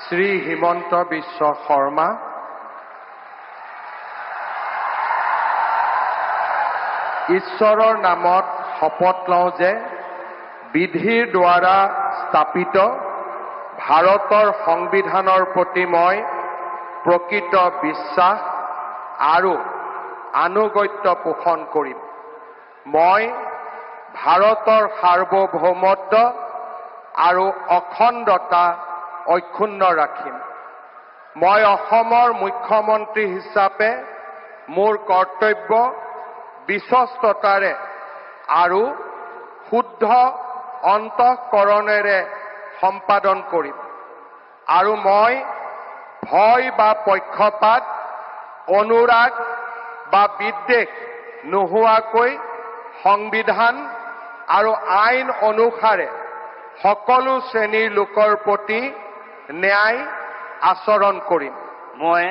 শ্ৰী হিমন্ত বিশ্ব শৰ্মা, ঈশ্বৰৰ নামত শপত লওঁ যে বিধিৰ দ্বাৰা স্থাপিত ভাৰতৰ সংবিধানৰ প্ৰতি মই প্ৰকৃত বিশ্বাস আৰু আনুগত্য পোষণ কৰিম। মই ভাৰতৰ সাৰ্বভৌমত্ব আৰু অখণ্ডতা অক্ষুণ্ণ ৰাখিম। মই অসমৰ মুখ্যমন্ত্ৰী হিচাপে মোৰ কৰ্তব্য বিশ্বস্ততাৰে আৰু শুদ্ধ অন্তঃকৰণেৰে সম্পাদন কৰিম আৰু মই ভয় বা পক্ষপাত, অনুৰাগ বা বিদ্বেষ নোহোৱাকৈ সংবিধান আৰু আইন অনুসাৰে সকলো শ্ৰেণীৰ লোকৰ প্ৰতি ন্যায় আচৰণ কৰিম। মই